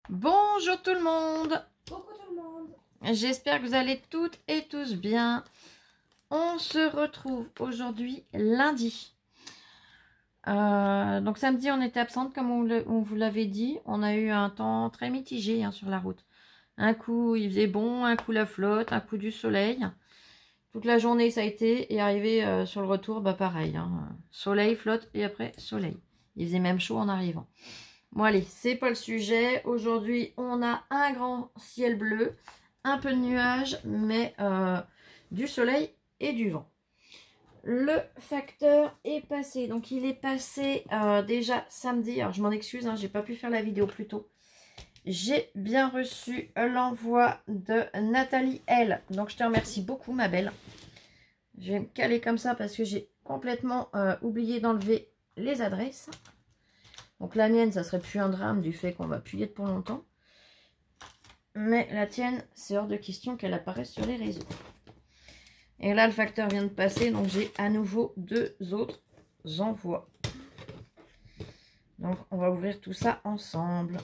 Bonjour tout le monde. Coucou tout le monde. J'espère que vous allez toutes et tous bien. On se retrouve aujourd'hui lundi. Donc samedi on était absente comme on vous l'avait dit. On a eu un temps très mitigé sur la route. Un coup il faisait bon, un coup la flotte, un coup du soleil. Toute la journée ça a été et arrivé sur le retour pareil. Soleil, flotte et après soleil. Il faisait même chaud en arrivant. Bon allez, c'est pas le sujet. Aujourd'hui, on a un grand ciel bleu, un peu de nuages, mais du soleil et du vent. Le facteur est passé. Donc, il est passé déjà samedi. Alors, je m'en excuse, j'ai pas pu faire la vidéo plus tôt. J'ai bien reçu l'envoi de Nathalie L. Donc, je te remercie beaucoup, ma belle. Je vais me caler comme ça parce que j'ai complètement oublié d'enlever les adresses. Donc la mienne, ça serait plus un drame du fait qu'on va plus y être pour longtemps. Mais la tienne, c'est hors de question qu'elle apparaisse sur les réseaux. Et là, le facteur vient de passer, donc j'ai à nouveau deux autres envois. Donc on va ouvrir tout ça ensemble.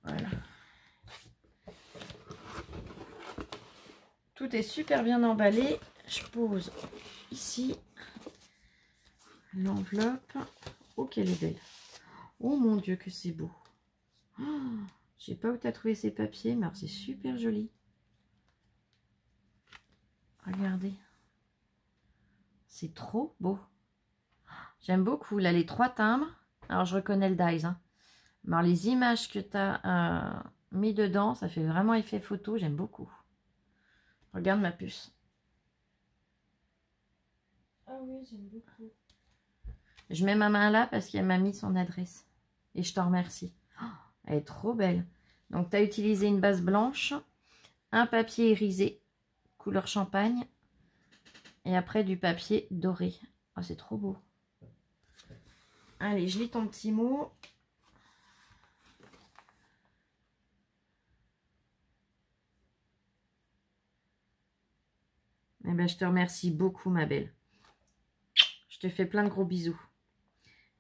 Voilà. Tout est super bien emballé. Je pose ici l'enveloppe. Oh, qu'elle est belle. Oh mon Dieu, que c'est beau. Oh, je sais pas où tu as trouvé ces papiers, mais c'est super joli. Regardez. C'est trop beau. J'aime beaucoup. Là, les trois timbres. Alors, je reconnais le dies. Mais alors, les images que tu as mis dedans, ça fait vraiment effet photo. J'aime beaucoup. Regarde ma puce. Ah oui, j'aime beaucoup. Je mets ma main là parce qu'elle m'a mis son adresse. Et je t'en remercie. Oh, elle est trop belle. Donc, tu as utilisé une base blanche, un papier irisé, couleur champagne, et après du papier doré. Oh, c'est trop beau. Allez, je lis ton petit mot. Eh ben, je te remercie beaucoup, ma belle. Je te fais plein de gros bisous.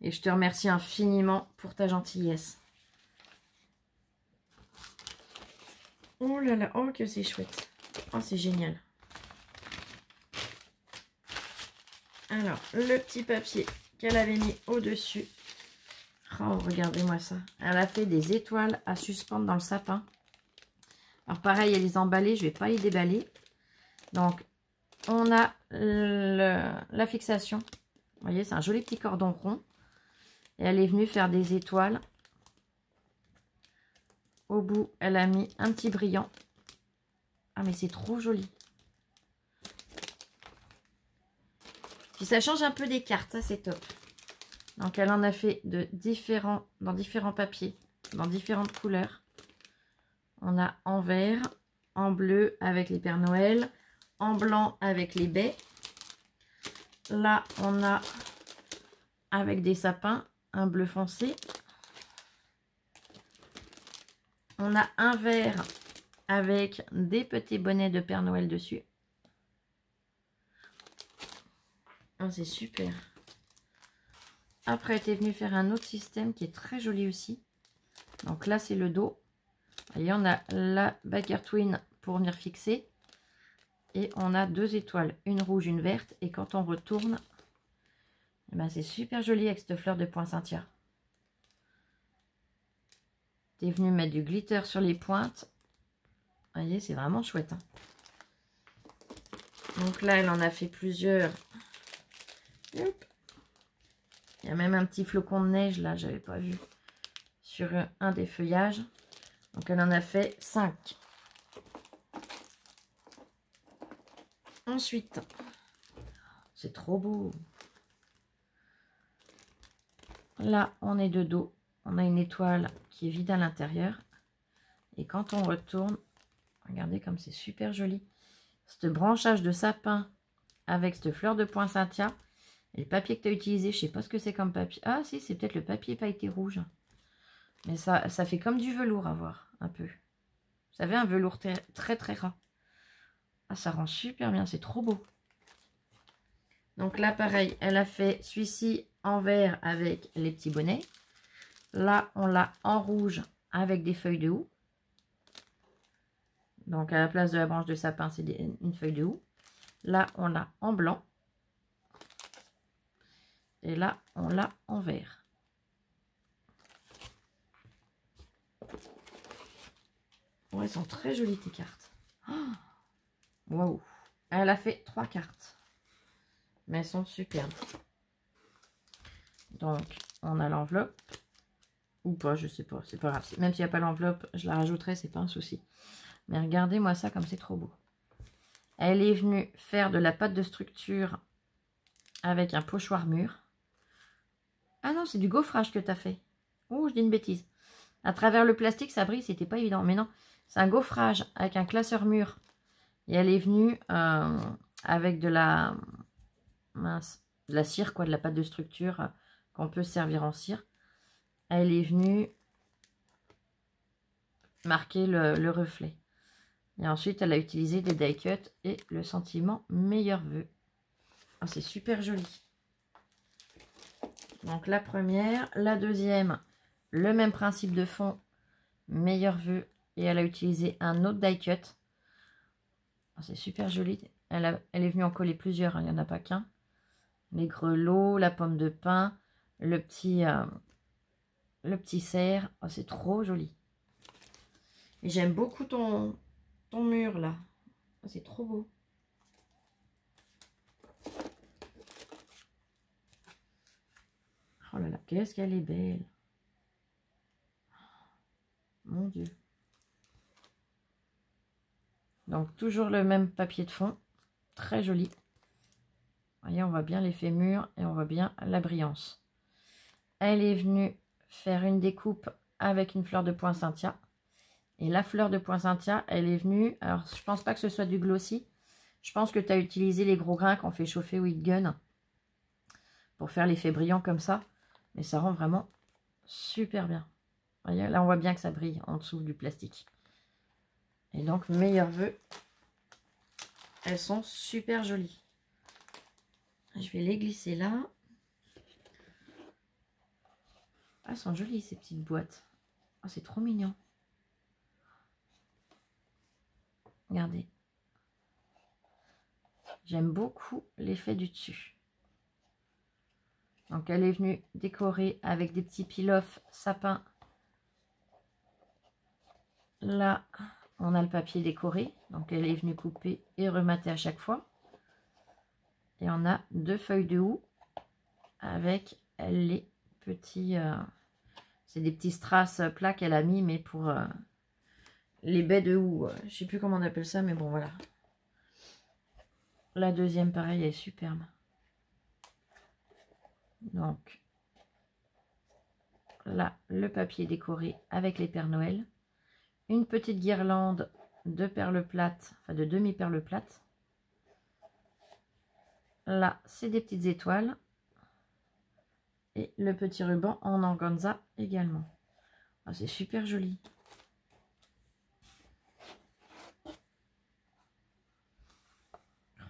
Et je te remercie infiniment pour ta gentillesse. Oh là là, oh que c'est chouette. Oh, c'est génial. Alors, le petit papier qu'elle avait mis au-dessus. Oh, regardez-moi ça. Elle a fait des étoiles à suspendre dans le sapin. Alors, pareil, elle les a emballées. Je ne vais pas les déballer. Donc, on a la fixation. Vous voyez, c'est un joli petit cordon rond. Et elle est venue faire des étoiles. Au bout, elle a mis un petit brillant. Ah, mais c'est trop joli. Puis ça change un peu des cartes, ça c'est top. Donc elle en a fait dans différents papiers, dans différentes couleurs. On a en vert, en bleu avec les Pères Noël, en blanc avec les baies. Là, on a avec des sapins, un bleu foncé. On a un vert avec des petits bonnets de Père Noël dessus. Oh, c'est super. Après, tu es venu faire un autre système qui est très joli aussi. Donc là, c'est le dos. Vous voyez, on a la baguette twin pour venir fixer. Et on a deux étoiles, une rouge, une verte. Et quand on retourne, eh ben, c'est super joli avec cette fleur de poinsettia. Tu es venu mettre du glitter sur les pointes. Vous voyez, c'est vraiment chouette. Donc là, elle en a fait plusieurs. Hop. Il y a même un petit flocon de neige, là, j'avais pas vu, sur un des feuillages. Donc, elle en a fait 5. Ensuite, c'est trop beau. Là, on est de dos. On a une étoile qui est vide à l'intérieur. Et quand on retourne, regardez comme c'est super joli. Ce branchage de sapin avec cette fleur de poinsettia. Et le papier que tu as utilisé, je sais pas ce que c'est comme papier. Ah si, c'est peut-être le papier pailleté rouge. Mais ça fait comme du velours à voir, un peu. Vous savez, un velours très très ras. Ah, ça rend super bien, c'est trop beau. Donc là, pareil, elle a fait celui-ci en vert avec les petits bonnets. Là, on l'a en rouge avec des feuilles de houx. Donc, à la place de la branche de sapin, c'est une feuille de houx. Là, on l'a en blanc. Et là, on l'a en vert. Ouais, elles sont très jolies, tes cartes. Waouh! Elle a fait 3 cartes. Mais elles sont superbes. Donc, on a l'enveloppe. Ou pas, je sais pas. C'est pas grave. Même s'il n'y a pas l'enveloppe, je la rajouterai, c'est pas un souci. Mais regardez-moi ça comme c'est trop beau. Elle est venue faire de la pâte de structure avec un pochoir mûr. Ah non, c'est du gaufrage que tu as fait. Oh, je dis une bêtise. À travers le plastique, ça brille, c'était pas évident. Mais non, c'est un gaufrage avec un classeur mûr. Et elle est venue avec de la cire, quoi, de la pâte de structure qu'on peut servir en cire. Elle est venue marquer le reflet. Et ensuite, elle a utilisé des die cuts et le sentiment meilleur vœu. Oh, c'est super joli. Donc la première, la deuxième, le même principe de fond, meilleur vœu. Et elle a utilisé un autre die cut. Oh, c'est super joli. Elle est venue en coller plusieurs, hein, il n'y en a pas qu'un. Les grelots, la pomme de pin, le petit cerf. Oh, c'est trop joli. Et j'aime beaucoup ton mur là. Oh, c'est trop beau. Oh là là, qu'est-ce qu'elle est belle. Mon Dieu. Donc, toujours le même papier de fond. Très joli. Vous voyez, on voit bien l'effet mûr et on voit bien la brillance. Elle est venue faire une découpe avec une fleur de poinsettia. Et la fleur de poinsettia, elle est venue... Alors, je pense pas que ce soit du glossy. Je pense que tu as utilisé les gros grains qu'on fait chauffer au heat gun pour faire l'effet brillant comme ça. Mais ça rend vraiment super bien. Vous voyez, là, on voit bien que ça brille en dessous du plastique. Et donc, meilleur vœu. Elles sont super jolies. Je vais les glisser là. Ah, elles sont jolies ces petites boîtes. Oh, c'est trop mignon. Regardez. J'aime beaucoup l'effet du dessus. Donc, elle est venue décorer avec des petits peel-off sapin. Là, on a le papier décoré. Donc, elle est venue couper et remater à chaque fois. Et on a 2 feuilles de houx avec les petits... c'est des petits strass plats qu'elle a mis, mais pour les baies de houx. Je sais plus comment on appelle ça, mais bon, voilà. La deuxième, pareil, elle est superbe. Donc, là, le papier décoré avec les Pères Noël. Une petite guirlande de perles plates, enfin de demi-perles plates. Là, c'est des petites étoiles. Et le petit ruban en organza également. Oh, c'est super joli.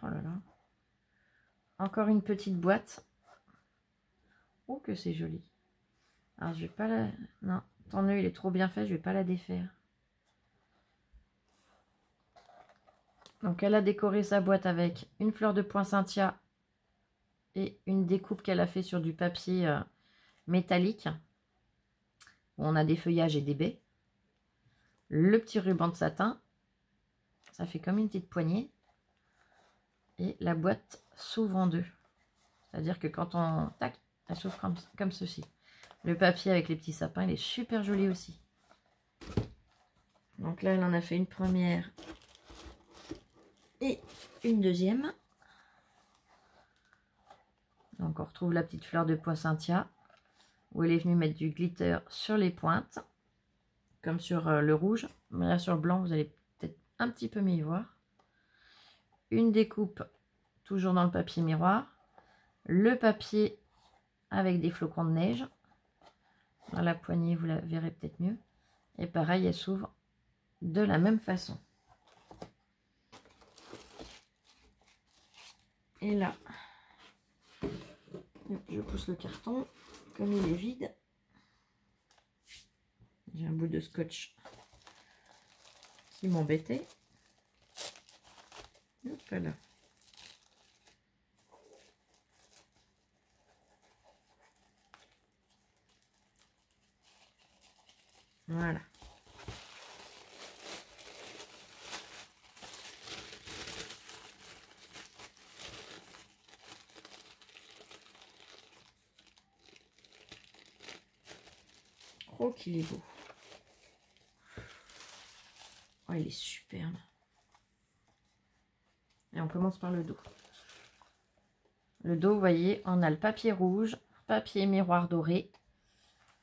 Oh là là. Encore une petite boîte. Oh, que c'est joli. Alors, je vais pas la... Non, ton nœud, il est trop bien fait, je vais pas la défaire. Donc, elle a décoré sa boîte avec une fleur de poinsettia et une découpe qu'elle a fait sur du papier métallique. Où on a des feuillages et des baies. Le petit ruban de satin. Ça fait comme une petite poignée. Et la boîte s'ouvre en deux. C'est-à-dire que quand on... Tac, elle s'ouvre comme ceci. Le papier avec les petits sapins, il est super joli aussi. Donc là, elle en a fait une première et une deuxième. Donc on retrouve la petite fleur de poinsettia où elle est venue mettre du glitter sur les pointes, comme sur le rouge. Mais là, sur le blanc, vous allez peut-être un petit peu mieux y voir. Une découpe, toujours dans le papier miroir. Le papier avec des flocons de neige. Dans la poignée, vous la verrez peut-être mieux. Et pareil, elle s'ouvre de la même façon. Et là, Je pousse le carton, comme il est vide. J'ai un bout de scotch qui m'embêtait. Hop là. Voilà. Oh, qu'il est beau. Oh, il est superbe. Et on commence par le dos. Le dos, vous voyez, on a le papier rouge, papier miroir doré,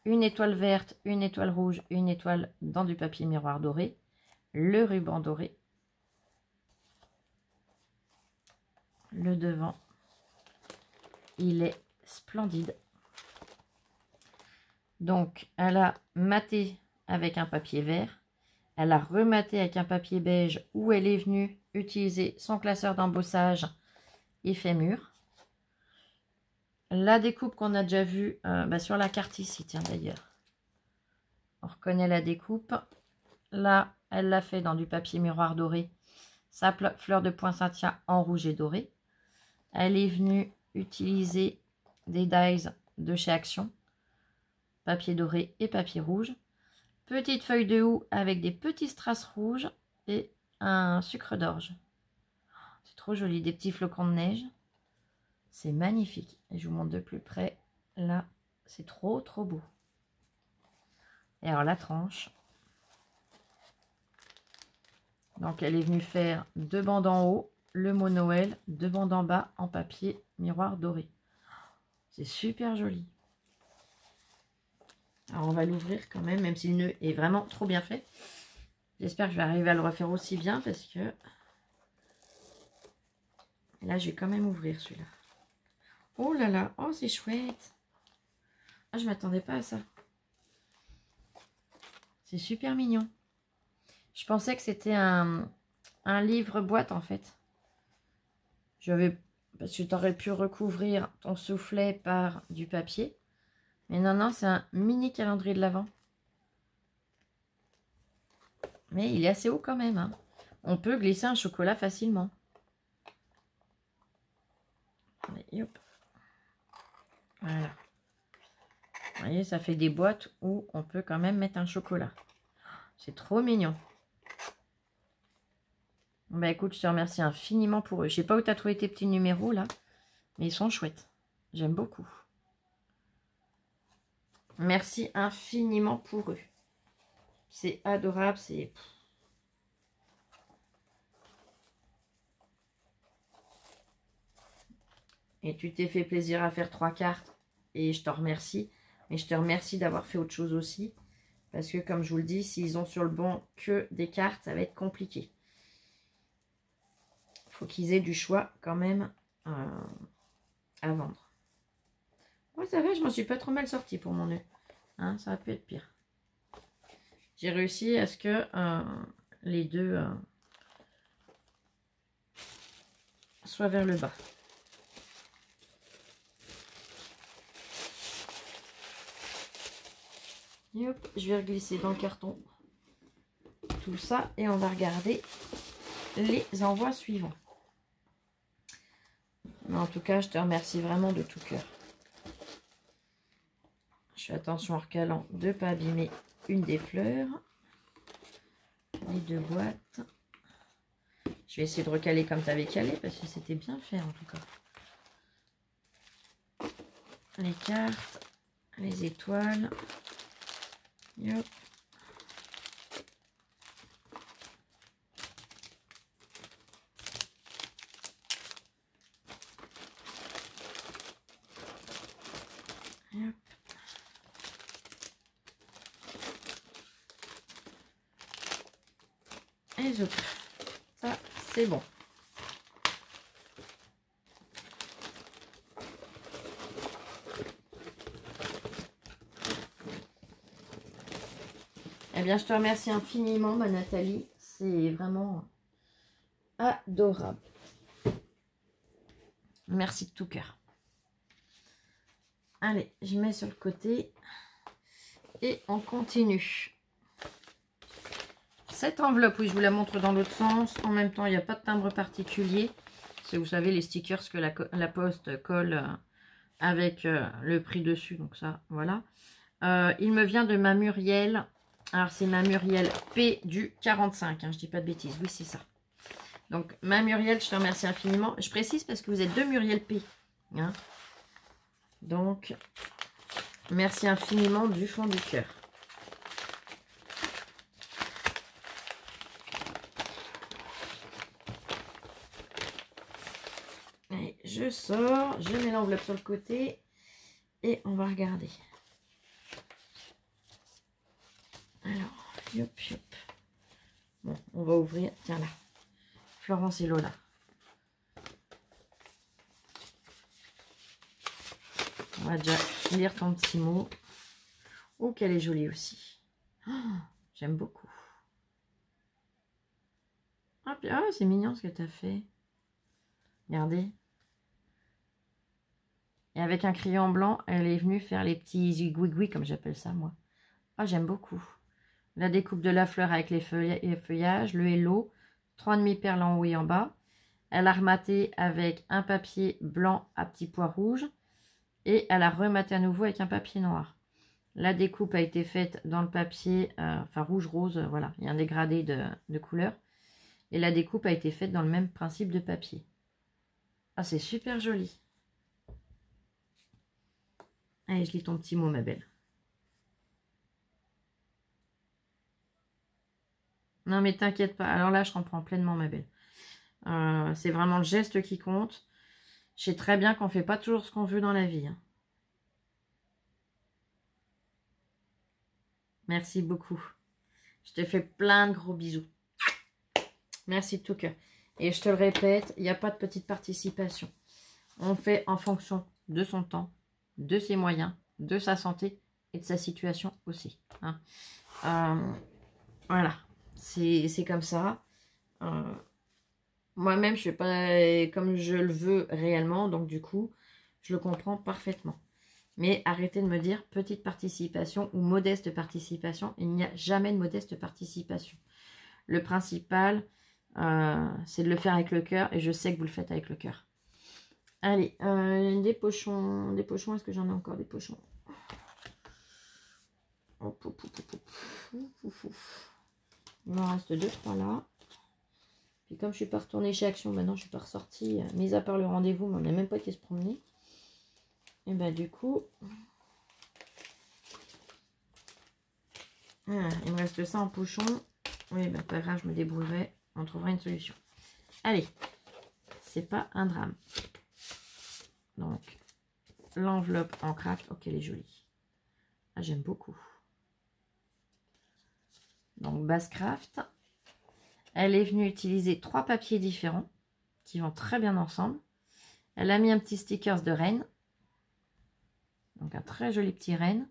une étoile verte, une étoile rouge, une étoile dans du papier miroir doré, le ruban doré, le devant, il est splendide. Donc, elle a maté avec un papier vert, elle a rematé avec un papier beige où elle est venue utiliser son classeur d'embossage effet mûr. La découpe qu'on a déjà vue sur la carte ici, tiens d'ailleurs. On reconnaît la découpe. Là, elle l'a fait dans du papier miroir doré. Sa fleur de poinsettia en rouge et doré. Elle est venue utiliser des dies de chez Action. Papier doré et papier rouge. Petite feuille de houx avec des petits strass rouges et un sucre d'orge. C'est trop joli, des petits flocons de neige. C'est magnifique. Et je vous montre de plus près. Là, c'est trop beau. Et alors la tranche. Donc elle est venue faire 2 bandes en haut, le mot Noël, 2 bandes en bas en papier miroir doré. C'est super joli. Alors on va l'ouvrir quand même si le nœud est vraiment trop bien fait. J'espère que je vais arriver à le refaire aussi bien parce que là je vais quand même ouvrir celui-là. Oh là là, oh c'est chouette. Ah, je m'attendais pas à ça. C'est super mignon. Je pensais que c'était un livre boîte en fait. Parce que tu aurais pu recouvrir ton soufflet par du papier. Mais non, c'est un mini calendrier de l'Avent. Mais il est assez haut quand même. Hein. On peut glisser un chocolat facilement. Allez, hop. Voilà. Vous voyez, ça fait des boîtes où on peut quand même mettre un chocolat. C'est trop mignon. Bah écoute, je te remercie infiniment pour eux. Je sais pas où tu as trouvé tes petits numéros là, mais ils sont chouettes. J'aime beaucoup. Merci infiniment pour eux. C'est adorable, c'est... Et tu t'es fait plaisir à faire 3 cartes et je t'en remercie. Mais je te remercie d'avoir fait autre chose aussi. Parce que comme je vous le dis, s'ils ont sur le banc que des cartes, ça va être compliqué. Il faut qu'ils aient du choix quand même à vendre. Ouais, ça va, je m'en suis pas trop mal sortie pour mon nœud. Hein, ça aurait pu être pire. J'ai réussi à ce que les deux soient vers le bas. Et hop, je vais reglisser dans le carton tout ça et on va regarder les envois suivants. Mais en tout cas, je te remercie vraiment de tout cœur. Je fais attention en recalant de ne pas abîmer une des fleurs. Les 2 boîtes. Je vais essayer de recaler comme tu avais calé parce que c'était bien fait en tout cas. Les cartes, les étoiles. Hop. Hop. Et les autres. Ça, c'est bon. Eh bien, je te remercie infiniment, ma Nathalie. C'est vraiment adorable. Merci de tout cœur. Allez, je mets sur le côté. Et on continue. Cette enveloppe, oui, je vous la montre dans l'autre sens. En même temps, il n'y a pas de timbre particulier. C'est, vous savez, les stickers que la poste colle avec le prix dessus. Donc ça, voilà. Il me vient de ma Muriel. Alors, c'est ma Muriel P du 45. Hein, je dis pas de bêtises. Oui, c'est ça. Donc, ma Muriel, je te remercie infiniment. Je précise parce que vous êtes deux Muriel P. Hein. Donc, merci infiniment du fond du cœur. Allez, je sors, je mets l'enveloppe sur le côté et on va regarder. Alors, yop, yop. Bon, on va ouvrir. Tiens là. Florence et Lola. On va déjà lire ton petit mot. Oh, qu'elle est jolie aussi. Oh, j'aime beaucoup. Ah, c'est mignon ce que tu as fait. Regardez. Et avec un crayon blanc, elle est venue faire les petits zigouigouis, comme j'appelle ça, moi. Ah, j'aime beaucoup. La découpe de la fleur avec les feuillages, le hello, 3 demi-perles en haut et en bas. Elle a rematé avec un papier blanc à petits pois rouges. Et elle a rematé à nouveau avec un papier noir. La découpe a été faite dans le papier, enfin rouge-rose, voilà. Il y a un dégradé de couleur. Et la découpe a été faite dans le même principe de papier. Ah, c'est super joli. Allez, je lis ton petit mot, ma belle. Non, mais t'inquiète pas. Alors là, je comprends pleinement, ma belle. C'est vraiment le geste qui compte. Je sais très bien qu'on ne fait pas toujours ce qu'on veut dans la vie. Hein. Merci beaucoup. Je te fais plein de gros bisous. Merci de tout cœur. Et je te le répète, il n'y a pas de petite participation. On fait en fonction de son temps, de ses moyens, de sa santé et de sa situation aussi. Hein. Voilà. C'est comme ça. Moi-même, je ne fais pas comme je le veux réellement. Donc, du coup, je le comprends parfaitement. Mais arrêtez de me dire petite participation ou modeste participation. Il n'y a jamais de modeste participation. Le principal, c'est de le faire avec le cœur. Et je sais que vous le faites avec le cœur. Allez, des pochons. Des pochons, est-ce que j'en ai encore des pochons? Il m'en reste 2-3 là. Puis comme je suis pas retournée chez Action, maintenant je suis pas ressortie, mis à part le rendez-vous, mais on n'a même pas été se promener. Et bah du coup, il me reste ça en pochon. Oui, bah pas grave, je me débrouillerai, on trouvera une solution. Allez, c'est pas un drame. Donc, l'enveloppe en craft, ok, elle est jolie. Ah, j'aime beaucoup. Donc, base craft. Elle est venue utiliser 3 papiers différents qui vont très bien ensemble. Elle a mis un petit stickers de reine. Donc un très joli petit reine.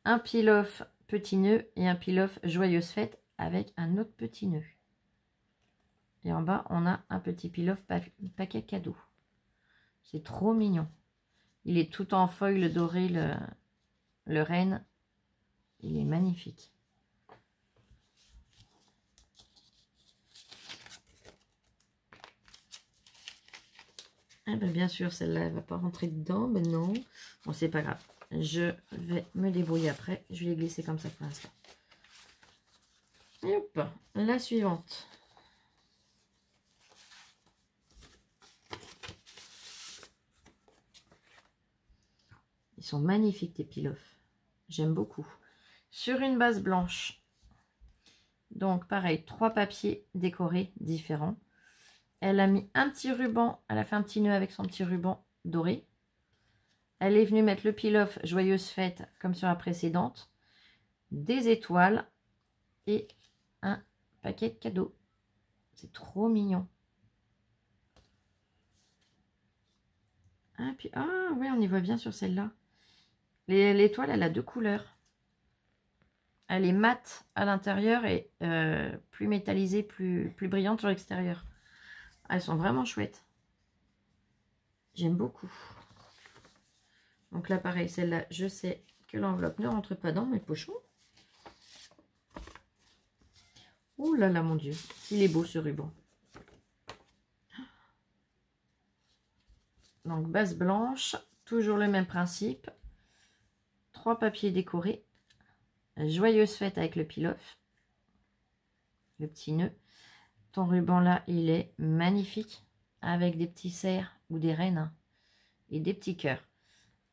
Un peel-off petit nœud et un peel-off joyeuse fête avec un autre petit nœud. Et en bas, on a un petit peel-off paquet cadeau. C'est trop mignon. Il est tout en foil doré, le reine. Il est magnifique. Ah ben bien sûr, celle-là, elle ne va pas rentrer dedans. Ben non. Bon, c'est pas grave. Je vais me débrouiller après. Je vais les glisser comme ça pour l'instant. Et hop, la suivante. Ils sont magnifiques, tes peel-off. J'aime beaucoup. Sur une base blanche. Donc, pareil, 3 papiers décorés différents. Elle a mis un petit ruban, elle a fait un petit nœud avec son petit ruban doré. Elle est venue mettre le peel-off joyeuse fête comme sur la précédente. Des étoiles et un paquet de cadeaux. C'est trop mignon. Ah, puis, ah oui, on y voit bien sur celle-là. L'étoile, elle a 2 couleurs. Elle est mate à l'intérieur et plus métallisée, plus brillante sur l'extérieur. Elles sont vraiment chouettes. J'aime beaucoup. Donc Donc là, pareil, celle-là, je sais que l'enveloppe ne rentre pas dans mes pochons. Ouh là là, mon Dieu, il est beau ce ruban. Donc base blanche, toujours le même principe. 3 papiers décorés. Joyeuse fête avec le peel-off. Le petit nœud. Ton ruban là, il est magnifique. Avec des petits cerfs ou des rennes. Et des petits cœurs.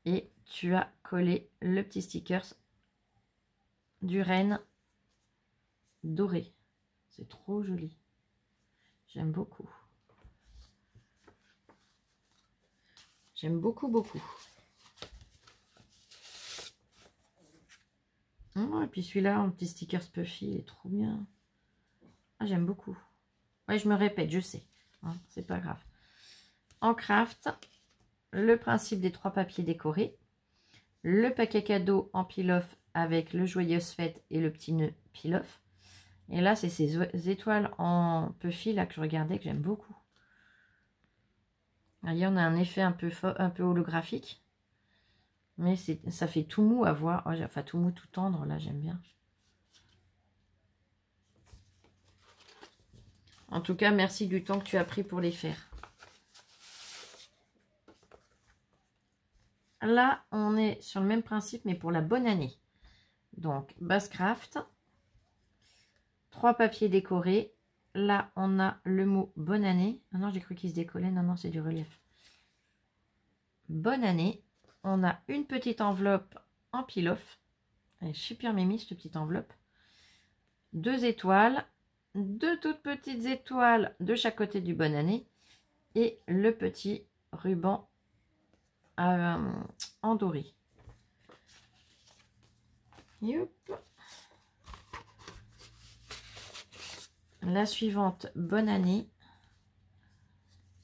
Et tu as collé le petit sticker du renne doré. C'est trop joli. J'aime beaucoup. J'aime beaucoup, beaucoup. Oh, et puis celui-là, un petit sticker Puffy, il est trop bien. Ah, j'aime beaucoup. Ouais, je me répète, je sais. Hein, c'est pas grave. En craft, le principe des 3 papiers décorés. Le paquet cadeau en peel-off avec le joyeuse fête et le petit nœud peel-off. Et là, c'est ces étoiles en Puffy là que je regardais, que j'aime beaucoup. Voyez, on a un effet un peu holographique. Mais ça fait tout mou à voir. Oh, enfin, tout mou, tout tendre, là, j'aime bien. En tout cas, merci du temps que tu as pris pour les faire. Là, on est sur le même principe, mais pour la bonne année. Donc, base craft. 3 papiers décorés. Là, on a le mot bonne année. Ah non, j'ai cru qu'il se décollait. Non, non, c'est du relief. Bonne année. On a une petite enveloppe en peel-off. Elle est super mimi, cette petite enveloppe. 2 étoiles. 2 toutes petites étoiles de chaque côté du bonne année. Et le petit ruban en doré. Youp. La suivante, bonne année.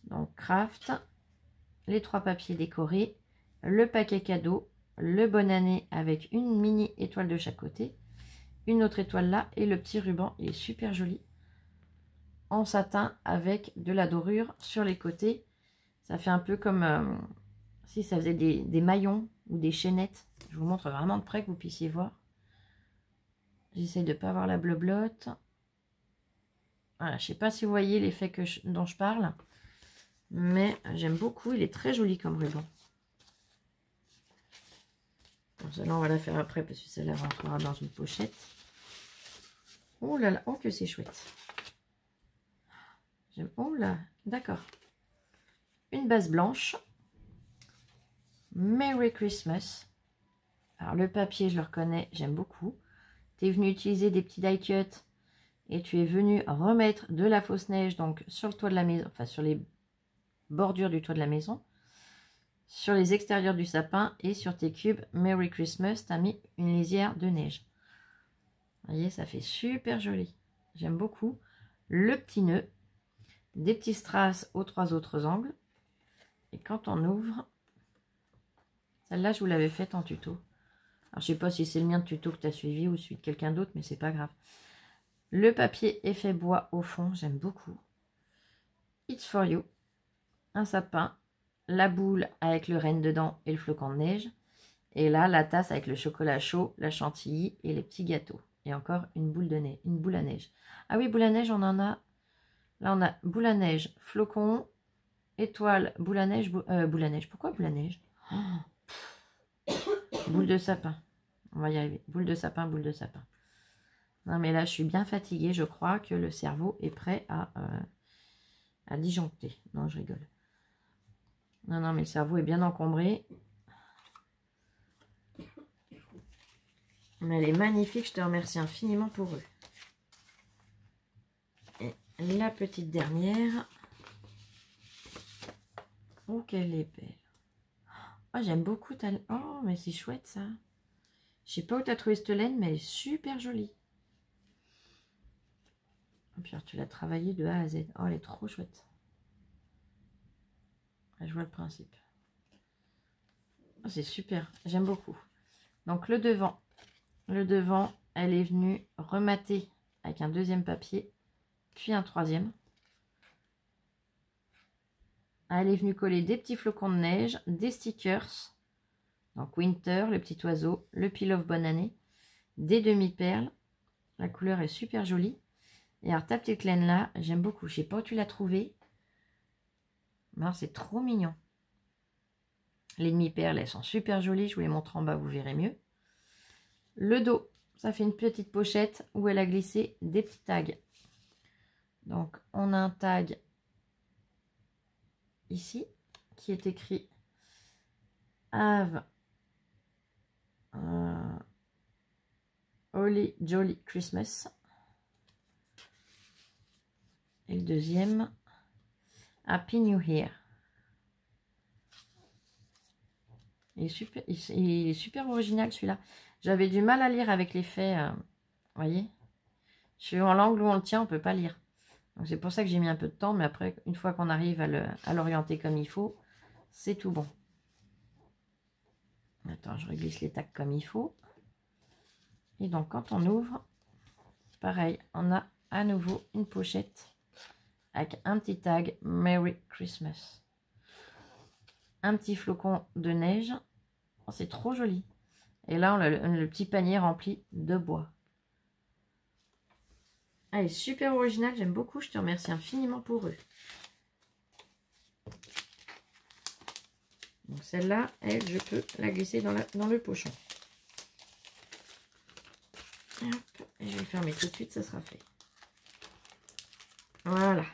Donc, craft. Les 3 papiers décorés. Le paquet cadeau. Le bonne année avec une mini étoile de chaque côté. Une autre étoile là. Et le petit ruban, il est super joli. En satin avec de la dorure sur les côtés. Ça fait un peu comme si ça faisait des maillons ou des chaînettes. Je vous montre vraiment de près que vous puissiez voir. J'essaie de ne pas avoir la bleu-blotte. Voilà, je ne sais pas si vous voyez l'effet dont je parle. Mais j'aime beaucoup. Il est très joli comme ruban. Bon, celle-là, on va la faire après parce que celle-là rentrera dans une pochette. Oh là là, oh que c'est chouette. Oh là, d'accord. Une base blanche. Merry Christmas. Alors le papier, je le reconnais, j'aime beaucoup. Tu es venu utiliser des petits die cuts et tu es venu remettre de la fausse neige donc sur le toit de la maison, enfin sur les bordures du toit de la maison, sur les extérieurs du sapin et sur tes cubes Merry Christmas, tu as mis une lisière de neige. Vous voyez, ça fait super joli. J'aime beaucoup. Le petit nœud, des petits strass aux 3 autres angles. Et quand on ouvre, celle-là, je vous l'avais faite en tuto. Alors, je sais pas si c'est le mien de tuto que tu as suivi ou celui de quelqu'un d'autre, mais c'est pas grave. Le papier effet bois au fond, j'aime beaucoup. It's for you. Un sapin, la boule avec le renne dedans et le flocon de neige. Et là, la tasse avec le chocolat chaud, la chantilly et les petits gâteaux. Et encore une boule de neige, une boule à neige. Ah oui, boule à neige, on en a. Là, on a boule à neige, flocon, étoile, boule à neige, boule à neige. Pourquoi boule à neige? Boule de sapin. On va y arriver. Boule de sapin, boule de sapin. Non, mais là, je suis bien fatiguée. Je crois que le cerveau est prêt à disjoncter. Non, je rigole. Non, non, mais le cerveau est bien encombré. Mais elle est magnifique. Je te remercie infiniment pour eux. Et la petite dernière. Oh, qu'elle est belle. Oh, j'aime beaucoup ta... Oh, mais c'est chouette, ça. Je sais pas où tu as trouvé cette laine, mais elle est super jolie. Et puis, alors, tu l'as travaillée de A à Z. Oh, elle est trop chouette. Je vois le principe. Oh, c'est super. J'aime beaucoup. Donc, le devant, elle est venue remater avec un deuxième papier, puis un troisième. Elle est venue coller des petits flocons de neige, des stickers. Donc Winter, le petit oiseau, le Peel of Bonne Année, des demi-perles. La couleur est super jolie. Et alors ta petite laine là, j'aime beaucoup. Je sais pas où tu l'as trouvée. Mais c'est trop mignon. Les demi-perles, elles sont super jolies. Je vous les montre en bas, vous verrez mieux. Le dos, ça fait une petite pochette où elle a glissé des petits tags. Donc on a un tag ici qui est écrit Have Holly Jolly Christmas. Et le deuxième, Happy New Year. Il est super original celui-là. J'avais du mal à lire avec l'effet, voyez, suivant l'angle où on le tient, on ne peut pas lire. Donc c'est pour ça que j'ai mis un peu de temps, mais après, une fois qu'on arrive à l'orienter comme il faut, c'est tout bon. Attends, je réglisse les tags comme il faut. Et donc quand on ouvre, pareil, on a à nouveau une pochette avec un petit tag Merry Christmas. Un petit flocon de neige. Oh, c'est trop joli. Et là, on a le petit panier rempli de bois. Elle est super originale, j'aime beaucoup. Je te remercie infiniment pour eux. Donc celle-là, elle, je peux la glisser dans le pochon. Hop, et je vais le fermer tout de suite, ça sera fait. Voilà.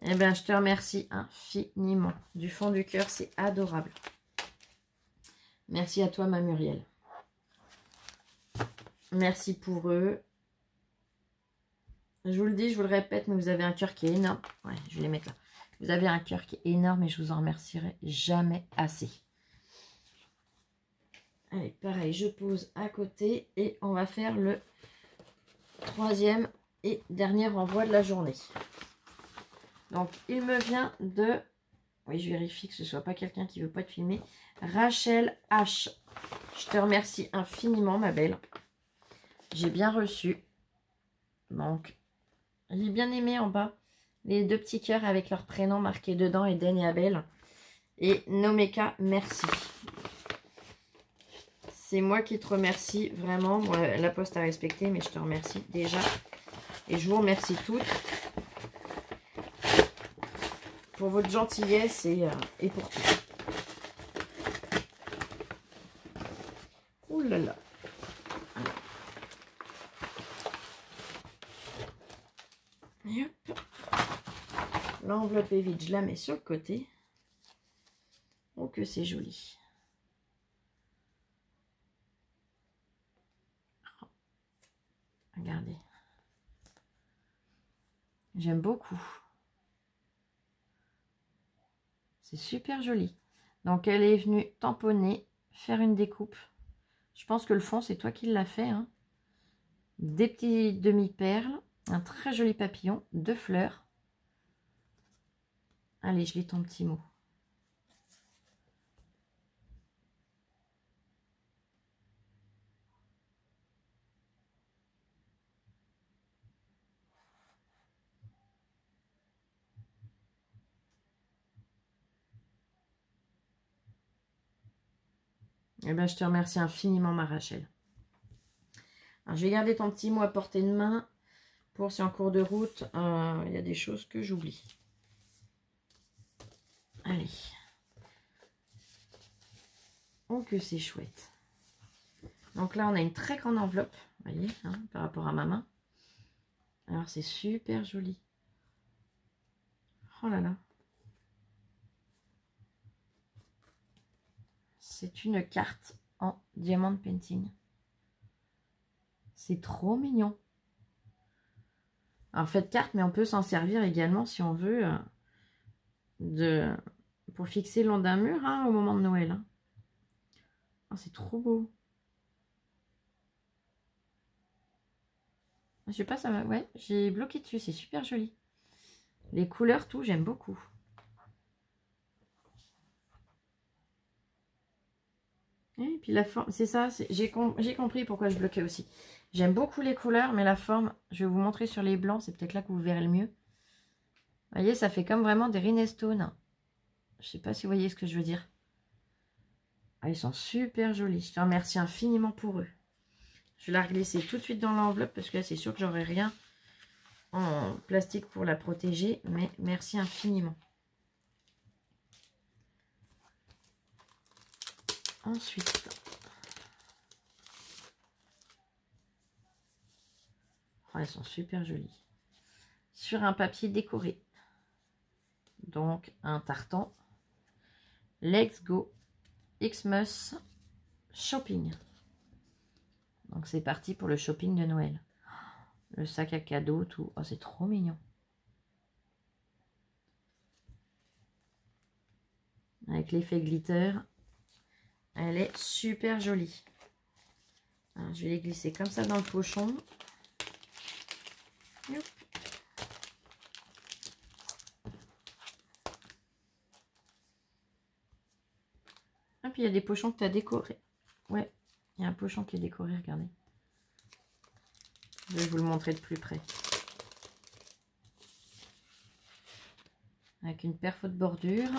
Eh bien, je te remercie infiniment. Du fond du cœur, c'est adorable. Merci à toi, ma Muriel. Merci pour eux. Je vous le dis, je vous le répète, mais vous avez un cœur qui est énorme. Ouais, je vais les mettre là. Vous avez un cœur qui est énorme et je vous en remercierai jamais assez. Allez, pareil, je pose à côté et on va faire le troisième et dernier envoi de la journée. Donc, il me vient de... Oui, je vérifie que ce ne soit pas quelqu'un qui ne veut pas te filmer. Rachel H. Je te remercie infiniment, ma belle. J'ai bien reçu. Donc, j'ai bien aimé en bas les deux petits cœurs avec leurs prénoms marqués dedans, Eden et Abel. Et Nomeka, merci. C'est moi qui te remercie vraiment. Bon, la poste à respecter, mais je te remercie déjà. Et je vous remercie toutes pour votre gentillesse et pour tout. Ouh là là. Et hop. L'enveloppe est vide, je la mets sur le côté. Oh que c'est joli. Regardez. J'aime beaucoup. C'est super joli. Donc elle est venue tamponner, faire une découpe. Je pense que le fond, c'est toi qui l'as fait. Hein. Des petits demi-perles, un très joli papillon, 2 fleurs. Allez, je lis ton petit mot. Eh bien, je te remercie infiniment, ma Rachel. Alors, je vais garder ton petit mot à portée de main pour si en cours de route, il y a des choses que j'oublie. Allez. Oh, que c'est chouette. Donc là, on a une très grande enveloppe, vous voyez, hein, par rapport à ma main. Alors, c'est super joli. Oh là là. C'est une carte en diamant painting. C'est trop mignon. Alors, faites carte, mais on peut s'en servir également si on veut pour fixer le long d'un mur hein, au moment de Noël. Hein. Oh, c'est trop beau. Je sais pas, ça va. Ouais, j'ai bloqué dessus, c'est super joli. Les couleurs, tout, j'aime beaucoup. Et puis la forme, c'est ça, j'ai compris pourquoi je bloquais aussi. J'aime beaucoup les couleurs, mais la forme, je vais vous montrer sur les blancs, c'est peut-être là que vous verrez le mieux. Vous voyez, ça fait comme vraiment des rhinestones. Je sais pas si vous voyez ce que je veux dire. Ah, ils sont super jolis. Je te remercie infiniment pour eux. Je vais la reglisser tout de suite dans l'enveloppe parce que là, c'est sûr que j'aurai rien en plastique pour la protéger. Mais merci infiniment. Ensuite, oh, elles sont super jolies. Sur un papier décoré. Donc, un tartan. Let's go Xmas shopping. Donc, c'est parti pour le shopping de Noël. Le sac à cadeau, tout. Oh, c'est trop mignon. Avec l'effet glitter. Elle est super jolie. Alors, je vais les glisser comme ça dans le pochon. Youp. Ah, puis il y a des pochons que tu as décorés. Ouais, il y a un pochon qui est décoré, regardez. Je vais vous le montrer de plus près. Avec une perfo de bordure.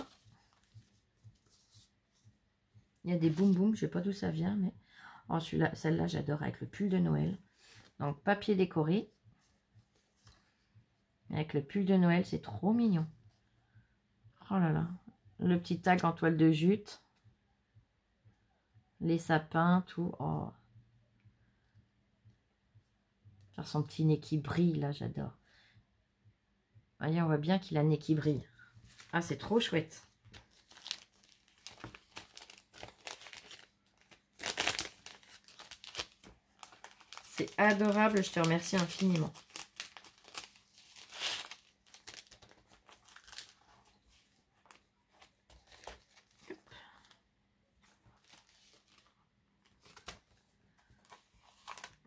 Il y a des boum boum, je sais pas d'où ça vient, mais oh, celle-là, j'adore avec le pull de Noël. Donc, papier décoré. Avec le pull de Noël, c'est trop mignon. Oh là là. Le petit tag en toile de jute. Les sapins, tout. Oh. Faire son petit nez qui brille, là, j'adore. Voyez, on voit bien qu'il a le nez qui brille. Ah, c'est trop chouette. C'est adorable, je te remercie infiniment.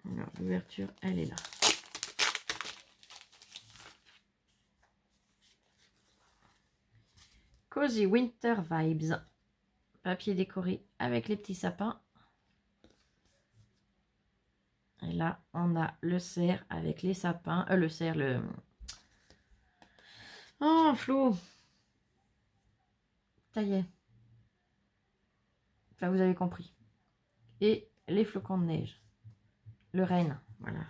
Alors, l'ouverture, elle est là. Cozy Winter Vibes. Papier décoré avec les petits sapins. Et là, on a le cerf avec les sapins. Le cerf, le... Oh, Flo. Ça y est. Enfin, vous avez compris. Et les flocons de neige. Le renne, voilà.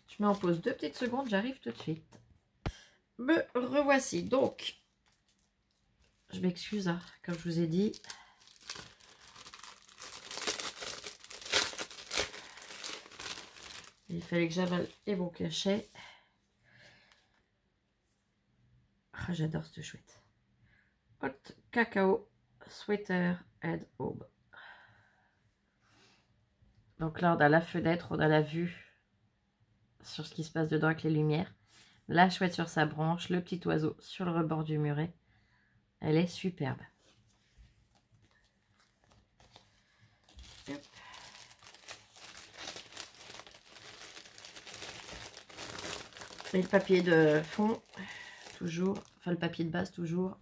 Je mets en pause 2 petites secondes, j'arrive tout de suite. Me revoici. Donc, je m'excuse, hein, comme je vous ai dit. Il fallait que j'avale les bons cachets. Oh, j'adore cette chouette. Hot Cacao Sweater Head Aube. Donc là, on a la fenêtre, on a la vue sur ce qui se passe dedans avec les lumières. La chouette sur sa branche, le petit oiseau sur le rebord du muret. Elle est superbe. Hop. Et le papier de fond, toujours, enfin le papier de base, toujours.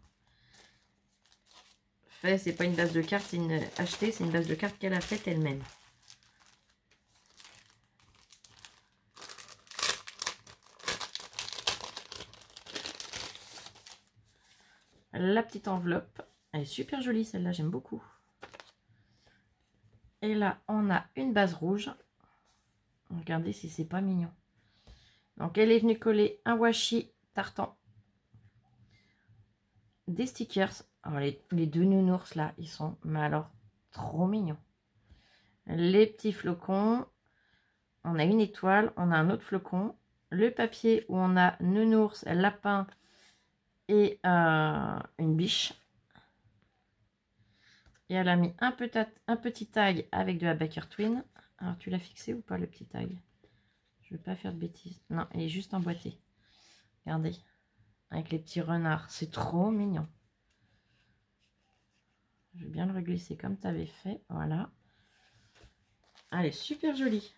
Fait, c'est pas une base de carte, c'est une achetée, c'est une base de carte qu'elle a faite elle-même. La petite enveloppe, elle est super jolie celle-là, j'aime beaucoup. Et là, on a une base rouge. Regardez si c'est pas mignon. Donc, elle est venue coller un washi tartan. Des stickers. Alors, les deux nounours là, ils sont, mais alors, trop mignons. Les petits flocons. On a une étoile, on a un autre flocon. Le papier où on a nounours, lapin et une biche. Et elle a mis un petit tag avec de la Baker Twin. Alors, tu l'as fixé ou pas, le petit tag? Je ne veux pas faire de bêtises. Non, il est juste emboîté. Regardez. Avec les petits renards. C'est trop mignon. Je vais bien le reglisser comme tu avais fait. Voilà. Elle est super jolie.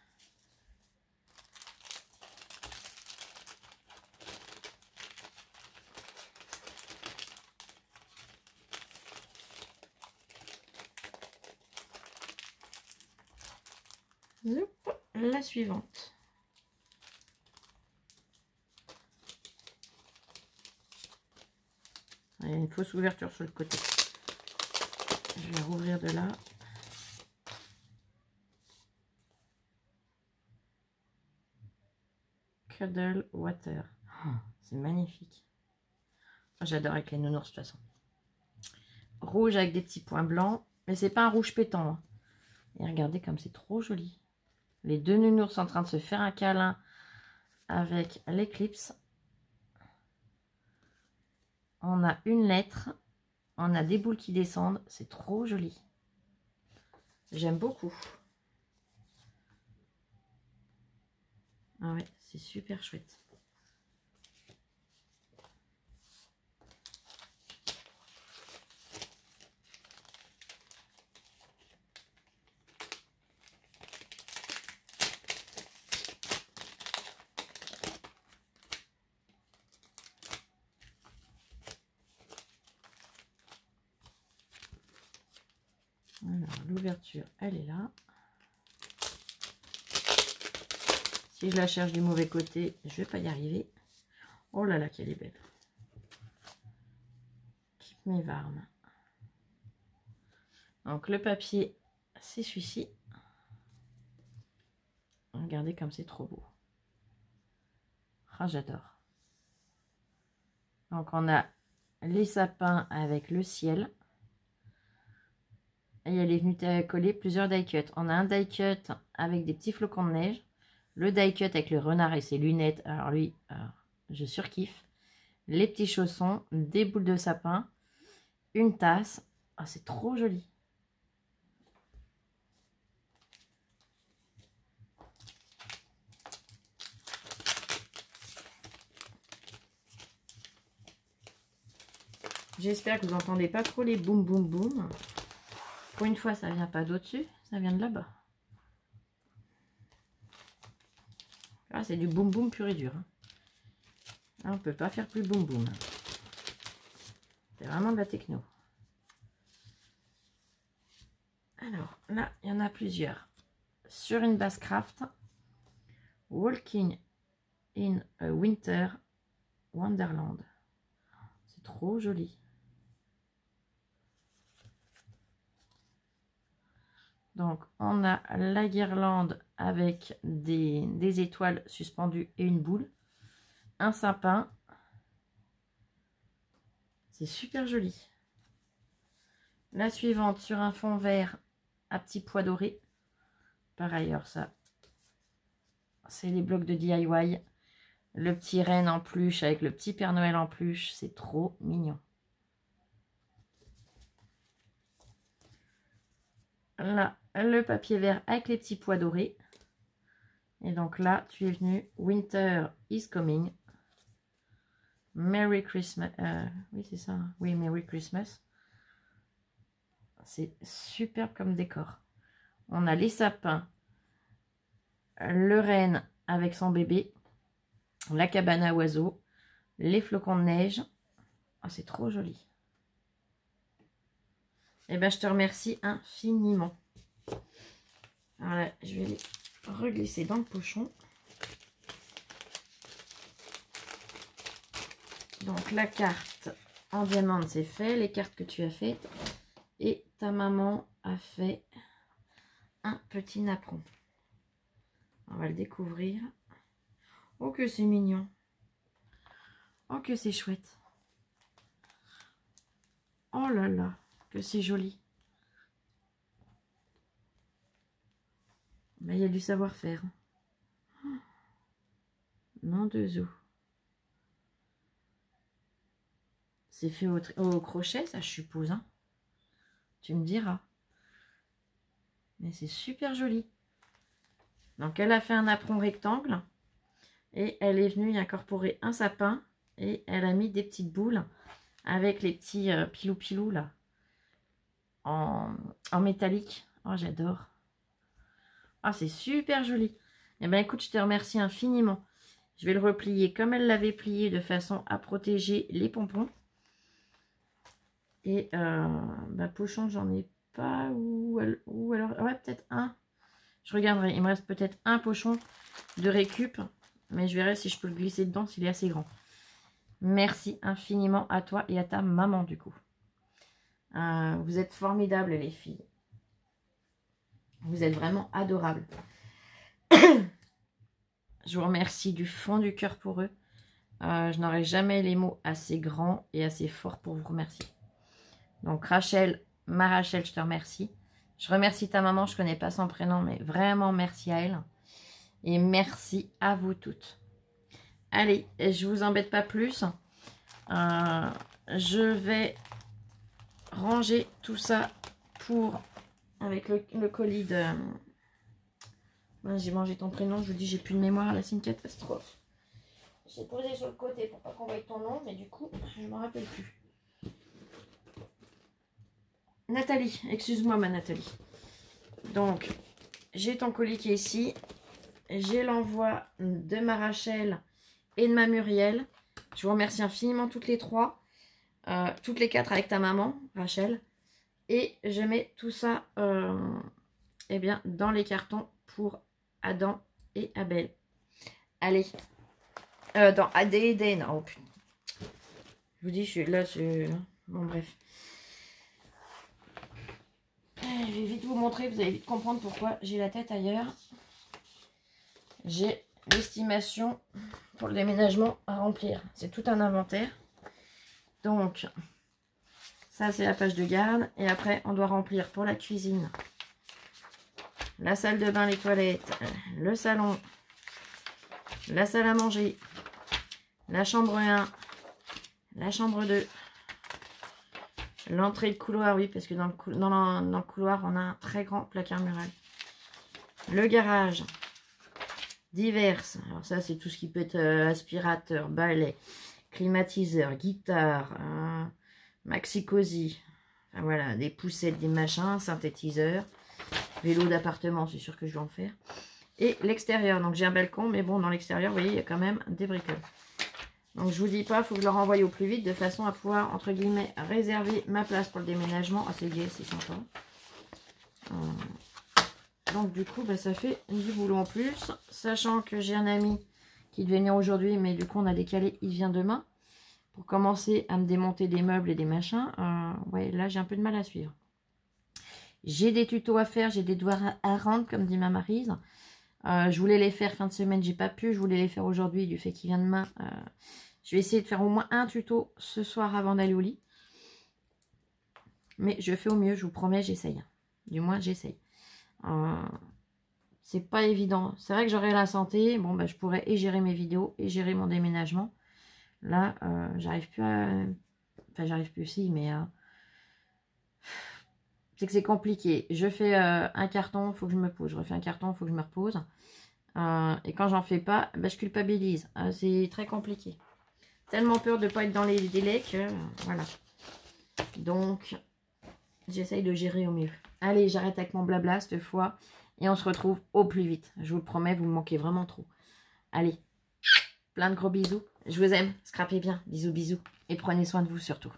Zoup, la suivante. Il y a une fausse ouverture sur le côté. Je vais rouvrir de là. Cuddle Water. Oh, c'est magnifique. J'adore avec les nounours de toute façon. Rouge avec des petits points blancs. Mais c'est pas un rouge pétant. Hein. Et regardez comme c'est trop joli. Les deux nounours en train de se faire un câlin avec l'éclipse. On a une lettre. On a des boules qui descendent. C'est trop joli. J'aime beaucoup. Ah ouais, c'est super chouette. Alors, l'ouverture, elle est là. Si je la cherche du mauvais côté, je vais pas y arriver. Oh là là, qu'elle est belle. Keep me warm. Donc, le papier, c'est celui-ci. Regardez comme c'est trop beau. Ah, j'adore. Donc, on a les sapins avec le ciel. Et elle est venue coller plusieurs die cuts. On a un die cut avec des petits flocons de neige. Le die cut avec le renard et ses lunettes. Alors lui, je surkiffe. Les petits chaussons, des boules de sapin, une tasse. Ah, c'est trop joli. J'espère que vous n'entendez pas trop les boum boum boum. Pour une fois, ça vient pas d'au-dessus, ça vient de là-bas. Ah, c'est du boum boum pur et dur. Hein. Là, on peut pas faire plus boum boum. C'est vraiment de la techno. Alors, là, il y en a plusieurs. Sur une base craft, Walking in a Winter Wonderland. C'est trop joli. Donc, on a la guirlande avec des étoiles suspendues et une boule. Un sapin. C'est super joli. La suivante sur un fond vert à petits pois dorés. Par ailleurs, ça, c'est les blocs de DIY. Le petit renne en peluche avec le petit Père Noël en peluche. C'est trop mignon. Là, le papier vert avec les petits pois dorés. Et donc là, tu es venu. Winter is coming. Merry Christmas. Oui, c'est ça. Oui, Merry Christmas. C'est superbe comme décor. On a les sapins. Le renne avec son bébé. La cabane à oiseaux. Les flocons de neige. Oh, c'est trop joli. Eh bien, je te remercie infiniment. Alors là, je vais les reglisser dans le pochon. Donc, la carte en diamante, c'est fait. Les cartes que tu as faites. Et ta maman a fait un petit napperon. On va le découvrir. Oh, que c'est mignon. Oh, que c'est chouette. Oh là là, que c'est joli. Mais il y a du savoir-faire. Non de os. C'est fait au crochet, ça, je suppose. Hein. Tu me diras. Mais c'est super joli. Donc, elle a fait un apron rectangle. Et elle est venue y incorporer un sapin. Et elle a mis des petites boules avec les petits pilou-pilou là. En métallique. Oh, j'adore. Ah, c'est super joli. Eh bien, écoute, je te remercie infiniment. Je vais le replier comme elle l'avait plié de façon à protéger les pompons. Et pochon, j'en ai pas. Ou alors, ouais, peut-être un. Je regarderai. Il me reste peut-être un pochon de récup. Mais je verrai si je peux le glisser dedans, s'il est assez grand. Merci infiniment à toi et à ta maman, du coup. Vous êtes formidables, les filles. Vous êtes vraiment adorables. Je vous remercie du fond du cœur pour eux. Je n'aurai jamais les mots assez grands et assez forts pour vous remercier. Donc Rachel, ma Rachel, je te remercie. Je remercie ta maman, je ne connais pas son prénom, mais vraiment merci à elle. Et merci à vous toutes. Allez, je ne vous embête pas plus. Je vais ranger tout ça pour avec le colis de... J'ai mangé ton prénom, je vous dis, j'ai plus de mémoire, là c'est une catastrophe. J'ai posé sur le côté pour pas qu'on voie ton nom, mais du coup, je ne m'en rappelle plus. Nathalie, excuse-moi ma Nathalie. Donc, j'ai ton colis qui est ici. J'ai l'envoi de ma Rachel et de ma Muriel. Je vous remercie infiniment toutes les trois. Toutes les quatre avec ta maman, Rachel. Et je mets tout ça eh bien, dans les cartons pour Adam et Abel. Allez. Dans ADD, non. Oh, putain. Je vous dis, je suis là. Bon, bref. Je vais vite vous montrer. Vous allez vite comprendre pourquoi j'ai la tête ailleurs. J'ai l'estimation pour le déménagement à remplir. C'est tout un inventaire. Donc, ça, c'est la page de garde. Et après, on doit remplir pour la cuisine, la salle de bain, les toilettes, le salon, la salle à manger, la chambre 1, la chambre 2, l'entrée de couloir, oui, parce que dans le couloir, on a un très grand placard mural. Le garage, diverses. Alors ça, c'est tout ce qui peut être aspirateur, balai, climatiseur, guitare, maxi-cosy. Enfin, voilà, des poussettes, des machins, synthétiseur. Vélo d'appartement, c'est sûr que je vais en faire. Et l'extérieur, donc j'ai un balcon, mais bon, dans l'extérieur, vous voyez, il y a quand même des bricoles. Donc je vous dis pas, il faut que je le renvoie au plus vite, de façon à pouvoir, entre guillemets, réserver ma place pour le déménagement. Ah, c'est gai, c'est sympa. Donc du coup, bah, ça fait du boulot en plus. Sachant que j'ai un ami qui devait venir aujourd'hui, mais du coup, on a décalé, il vient demain. Pour commencer à me démonter des meubles et des machins. Ouais, là, j'ai un peu de mal à suivre. J'ai des tutos à faire, j'ai des devoirs à rendre, comme dit ma Maryse. Je voulais les faire fin de semaine, j'ai pas pu. Je voulais les faire aujourd'hui, du fait qu'il vient demain. Je vais essayer de faire au moins un tuto ce soir avant d'aller au lit. Mais je fais au mieux, je vous promets, j'essaye. Du moins, j'essaye. C'est pas évident. C'est vrai que j'aurais la santé. Bon, bah, je pourrais et gérer mes vidéos et gérer mon déménagement. Là, j'arrive plus à... Enfin, j'arrive plus aussi, mais... c'est que c'est compliqué. Je fais un carton, il faut que je me pose. Je refais un carton, il faut que je me repose. Et quand j'en fais pas, bah, je culpabilise. C'est très compliqué. Tellement peur de ne pas être dans les délais que... voilà. Donc, j'essaye de gérer au mieux. Allez, j'arrête avec mon blabla cette fois. Et on se retrouve au plus vite. Je vous le promets, vous me manquez vraiment trop. Allez, plein de gros bisous. Je vous aime. Scrapez bien. Bisous, bisous. Et prenez soin de vous surtout.